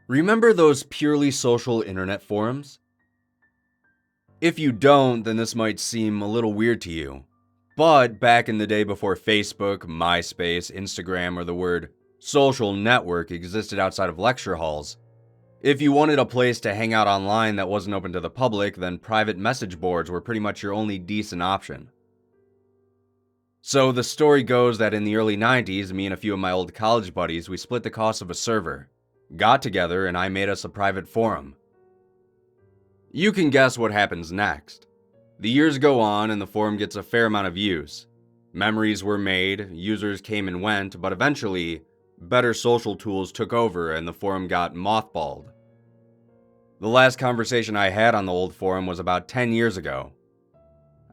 Remember those purely social internet forums? If you don't, then this might seem a little weird to you. But back in the day before Facebook, MySpace, Instagram, or the word social network existed outside of lecture halls, if you wanted a place to hang out online that wasn't open to the public, then private message boards were pretty much your only decent option. So the story goes that in the early 90s, me and a few of my old college buddies, we split the cost of a server, got together, and I made us a private forum. You can guess what happens next. The years go on and the forum gets a fair amount of use. Memories were made, users came and went, but eventually, better social tools took over and the forum got mothballed. The last conversation I had on the old forum was about 10 years ago.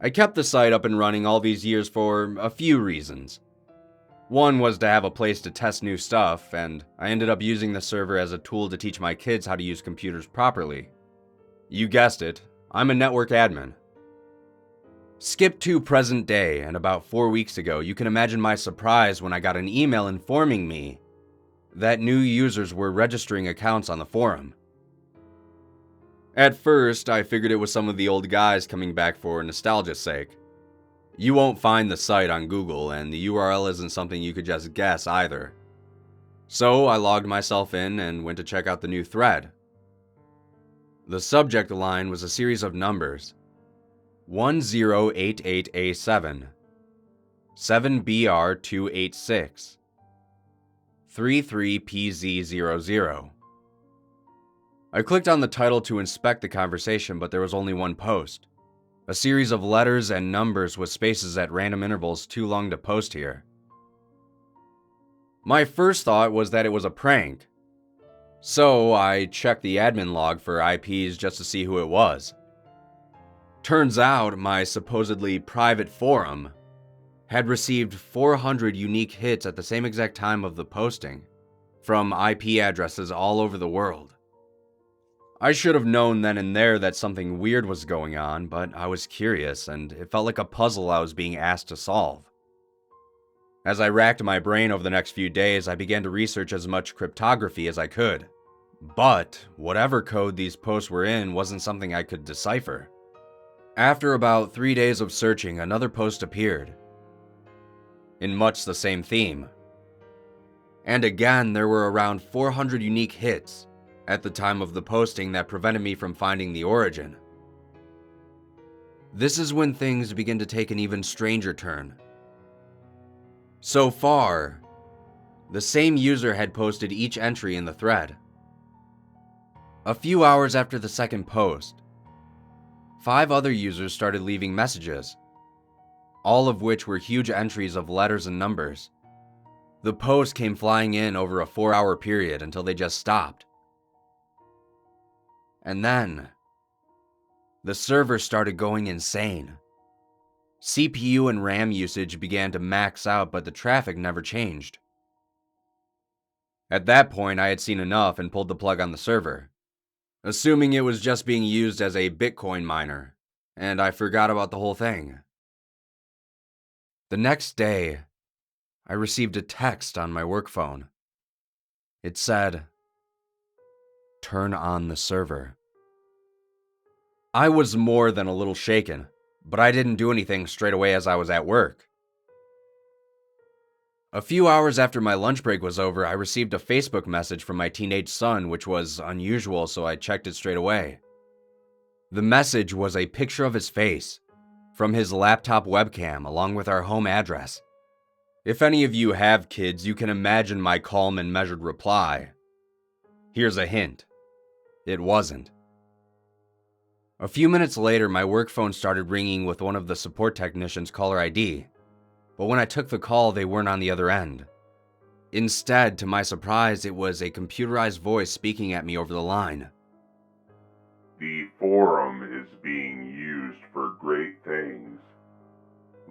I kept the site up and running all these years for a few reasons. One was to have a place to test new stuff, and I ended up using the server as a tool to teach my kids how to use computers properly. You guessed it, I'm a network admin. Skip to present day, and about 4 weeks ago, you can imagine my surprise when I got an email informing me that new users were registering accounts on the forum. At first, I figured it was some of the old guys coming back for nostalgia's sake. You won't find the site on Google, and the URL isn't something you could just guess either. So I logged myself in and went to check out the new thread. The subject line was a series of numbers: 1088A7, 7BR286, 33PZ00. I clicked on the title to inspect the conversation, but there was only one post. A series of letters and numbers with spaces at random intervals too long to post here. My first thought was that it was a prank. So I checked the admin log for IPs just to see who it was. Turns out my supposedly private forum had received 400 unique hits at the same exact time of the posting, from IP addresses all over the world. I should have known then and there that something weird was going on, but I was curious, and it felt like a puzzle I was being asked to solve. As I racked my brain over the next few days, I began to research as much cryptography as I could. But whatever code these posts were in wasn't something I could decipher. After about 3 days of searching, another post appeared, in much the same theme. And again, there were around 400 unique hits at the time of the posting that prevented me from finding the origin. This is when things begin to take an even stranger turn. So far, the same user had posted each entry in the thread. A few hours after the second post, 5 other users started leaving messages, all of which were huge entries of letters and numbers. The post came flying in over a 4-hour period until they just stopped. And then, the server started going insane. CPU and RAM usage began to max out, but the traffic never changed. At that point, I had seen enough and pulled the plug on the server, assuming it was just being used as a Bitcoin miner, and I forgot about the whole thing. The next day, I received a text on my work phone. It said, "Turn on the server." I was more than a little shaken, but I didn't do anything straight away as I was at work. A few hours after my lunch break was over, I received a Facebook message from my teenage son, which was unusual, so I checked it straight away. The message was a picture of his face from his laptop webcam along with our home address. If any of you have kids, you can imagine my calm and measured reply. Here's a hint. It wasn't. A few minutes later, my work phone started ringing with one of the support technicians' caller ID, but when I took the call, they weren't on the other end. Instead, to my surprise, it was a computerized voice speaking at me over the line. "The forum is being used for great things.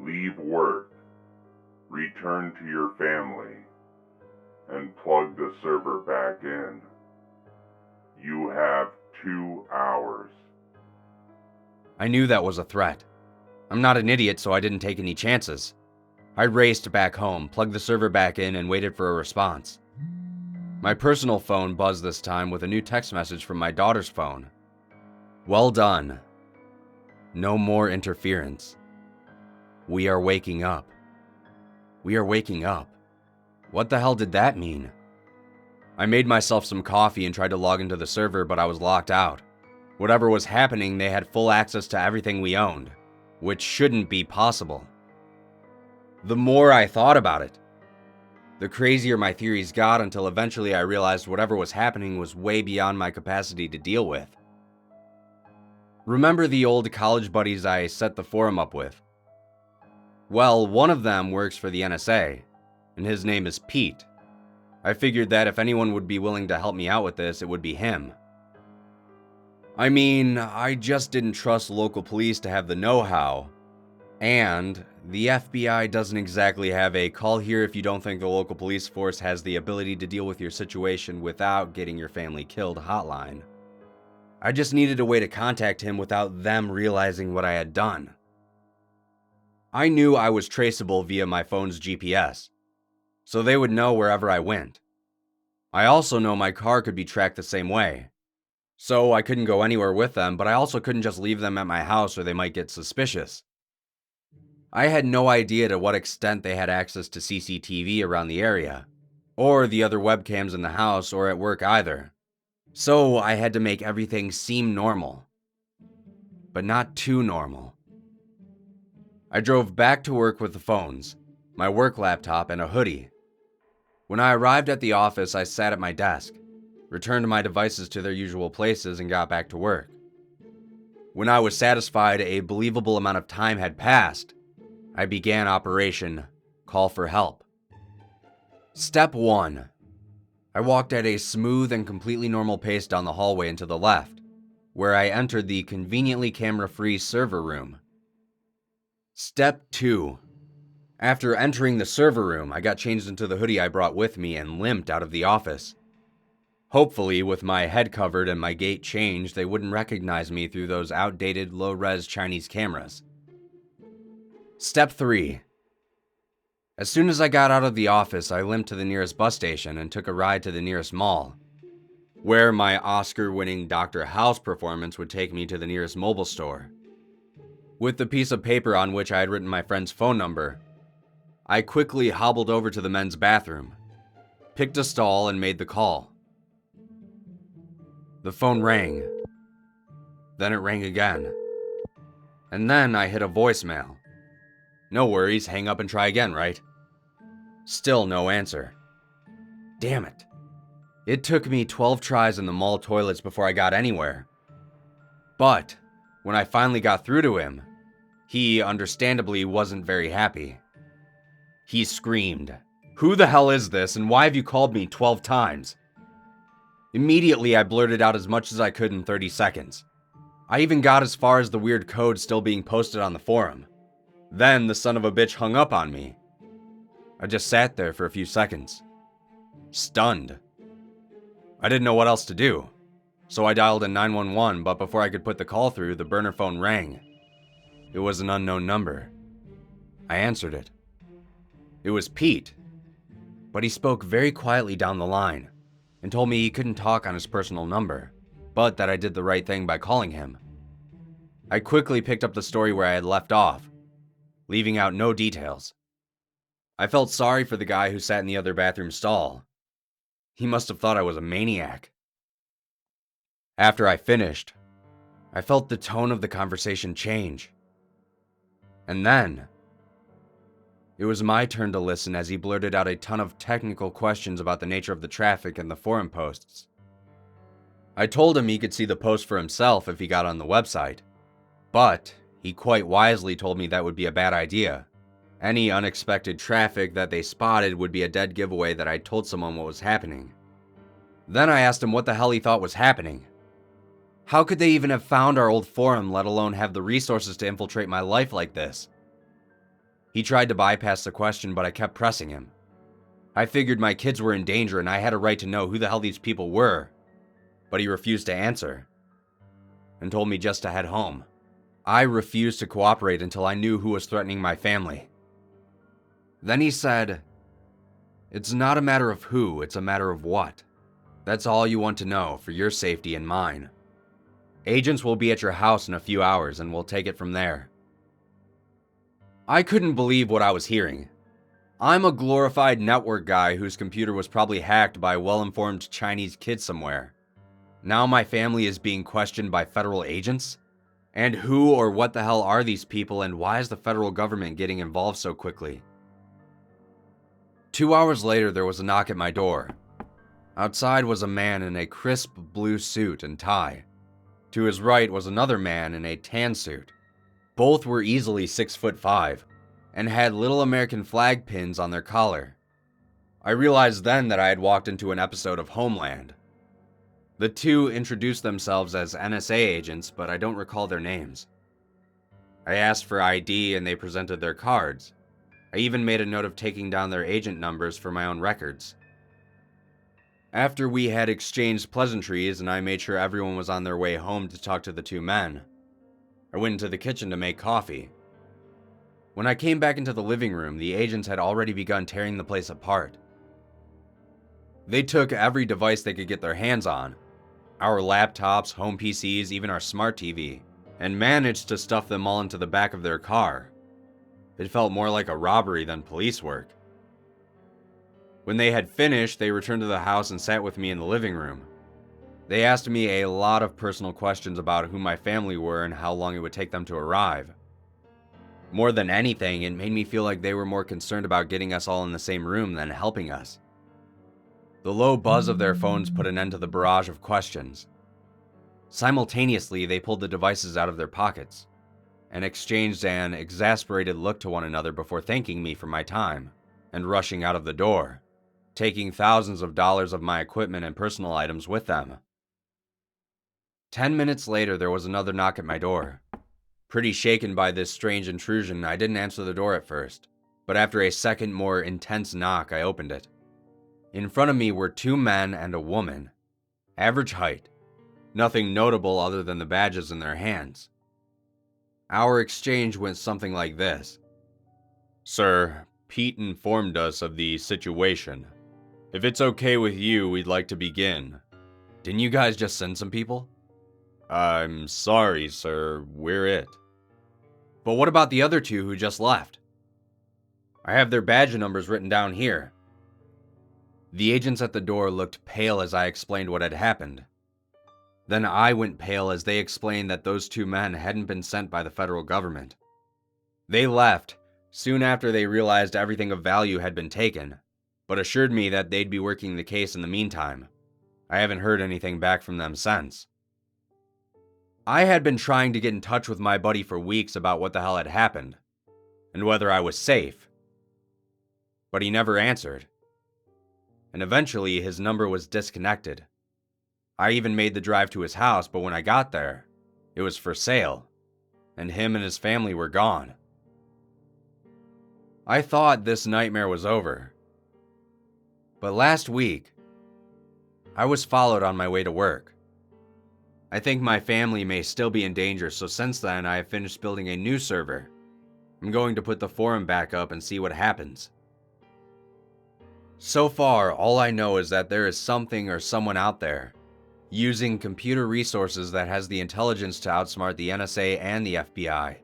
Leave work, return to your family, and plug the server back in. You have 2 hours. I knew that was a threat. I'm not an idiot, so I didn't take any chances. I raced back home, plugged the server back in, and waited for a response. My personal phone buzzed this time with a new text message from my daughter's phone. Well done. No more interference. We are waking up. We are waking up. What the hell did that mean? I made myself some coffee and tried to log into the server, but I was locked out. Whatever was happening, they had full access to everything we owned, which shouldn't be possible. The more I thought about it, the crazier my theories got, until eventually I realized whatever was happening was way beyond my capacity to deal with. Remember the old college buddies I set the forum up with? Well, one of them works for the NSA, and his name is Pete. I figured that if anyone would be willing to help me out with this, it would be him. I mean, I just didn't trust local police to have the know-how, and the FBI doesn't exactly have a call here if you don't think the local police force has the ability to deal with your situation without getting your family killed hotline. I just needed a way to contact him without them realizing what I had done. I knew I was traceable via my phone's GPS, so they would know wherever I went. I also know my car could be tracked the same way, so I couldn't go anywhere with them, but I also couldn't just leave them at my house or they might get suspicious. I had no idea to what extent they had access to CCTV around the area, or the other webcams in the house or at work either. So I had to make everything seem normal, but not too normal. I drove back to work with the phones, my work laptop, and a hoodie. When I arrived at the office, I sat at my desk, returned my devices to their usual places, and got back to work. When I was satisfied a believable amount of time had passed, I began Operation Call for Help. Step 1. I walked at a smooth and completely normal pace down the hallway and to the left, where I entered the conveniently camera-free server room. Step 2. After entering the server room, I got changed into the hoodie I brought with me and limped out of the office. Hopefully, with my head covered and my gait changed, they wouldn't recognize me through those outdated low-res Chinese cameras. Step 3. As soon as I got out of the office, I limped to the nearest bus station and took a ride to the nearest mall, where my Oscar-winning Dr. House performance would take me to the nearest mobile store. With the piece of paper on which I had written my friend's phone number, I quickly hobbled over to the men's bathroom, picked a stall, and made the call. The phone rang. Then it rang again. And then I hit a voicemail. No worries, hang up and try again, right? Still no answer. Damn it. It took me 12 tries in the mall toilets before I got anywhere. But when I finally got through to him, he understandably wasn't very happy. He screamed, "Who the hell is this, and why have you called me 12 times? Immediately, I blurted out as much as I could in 30 seconds. I even got as far as the weird code still being posted on the forum. Then the son of a bitch hung up on me. I just sat there for a few seconds, stunned. I didn't know what else to do, so I dialed in 911, but before I could put the call through, the burner phone rang. It was an unknown number. I answered it. It was Pete, but he spoke very quietly down the line and told me he couldn't talk on his personal number, but that I did the right thing by calling him. I quickly picked up the story where I had left off, leaving out no details. I felt sorry for the guy who sat in the other bathroom stall. He must have thought I was a maniac. After I finished, I felt the tone of the conversation change. And then, it was my turn to listen as he blurted out a ton of technical questions about the nature of the traffic and the forum posts. I told him he could see the post for himself if he got on the website, but he quite wisely told me that would be a bad idea. Any unexpected traffic that they spotted would be a dead giveaway that I told someone what was happening. Then I asked him what the hell he thought was happening. How could they even have found our old forum, let alone have the resources to infiltrate my life like this? He tried to bypass the question, but I kept pressing him. I figured my kids were in danger and I had a right to know who the hell these people were, but he refused to answer and told me just to head home. I refused to cooperate until I knew who was threatening my family. Then he said, "It's not a matter of who, it's a matter of what." That's all you want to know for your safety and mine. Agents will be at your house in a few hours and we'll take it from there." I couldn't believe what I was hearing. I'm a glorified network guy whose computer was probably hacked by a well-informed Chinese kid somewhere. Now my family is being questioned by federal agents? And who or what the hell are these people, and why is the federal government getting involved so quickly? 2 hours later, there was a knock at my door. Outside was a man in a crisp blue suit and tie. To his right was another man in a tan suit. Both were easily 6'5" and had little American flag pins on their collar. I realized then that I had walked into an episode of Homeland. The two introduced themselves as NSA agents, but I don't recall their names. I asked for ID and they presented their cards. I even made a note of taking down their agent numbers for my own records. After we had exchanged pleasantries and I made sure everyone was on their way home to talk to the two men, I went into the kitchen to make coffee. When I came back into the living room, the agents had already begun tearing the place apart. They took every device they could get their hands on, our laptops, home PCs, even our smart TV, and managed to stuff them all into the back of their car. It felt more like a robbery than police work. When they had finished, they returned to the house and sat with me in the living room. They asked me a lot of personal questions about who my family were and how long it would take them to arrive. More than anything, it made me feel like they were more concerned about getting us all in the same room than helping us. The low buzz of their phones put an end to the barrage of questions. Simultaneously, they pulled the devices out of their pockets and exchanged an exasperated look to one another before thanking me for my time and rushing out of the door, taking thousands of dollars of my equipment and personal items with them. 10 minutes later, there was another knock at my door. Pretty shaken by this strange intrusion, I didn't answer the door at first, but after a second more intense knock, I opened it. In front of me were two men and a woman, average height, nothing notable other than the badges in their hands. Our exchange went something like this. "Sir, Pete informed us of the situation. If it's okay with you, we'd like to begin." "Didn't you guys just send some people?" "I'm sorry, sir, we're it." "But what about the other two who just left?" "I have their badge numbers written down here." The agents at the door looked pale as I explained what had happened. Then I went pale as they explained that those two men hadn't been sent by the federal government. They left soon after they realized everything of value had been taken, but assured me that they'd be working the case in the meantime. I haven't heard anything back from them since. I had been trying to get in touch with my buddy for weeks about what the hell had happened, and whether I was safe. But he never answered. And eventually his number was disconnected. I even made the drive to his house, but when I got there, it was for sale, and him and his family were gone. I thought this nightmare was over. But last week, I was followed on my way to work. I think my family may still be in danger, so since then I have finished building a new server. I'm going to put the forum back up and see what happens. So far, all I know is that there is something or someone out there using computer resources that has the intelligence to outsmart the NSA and the FBI.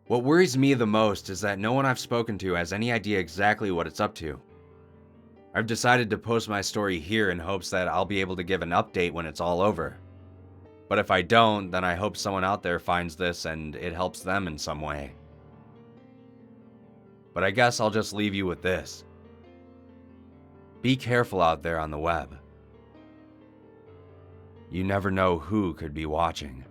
What worries me the most is that no one I've spoken to has any idea exactly what it's up to. I've decided to post my story here in hopes that I'll be able to give an update when it's all over. But if I don't, then I hope someone out there finds this and it helps them in some way. But I guess I'll just leave you with this. Be careful out there on the web. You never know who could be watching.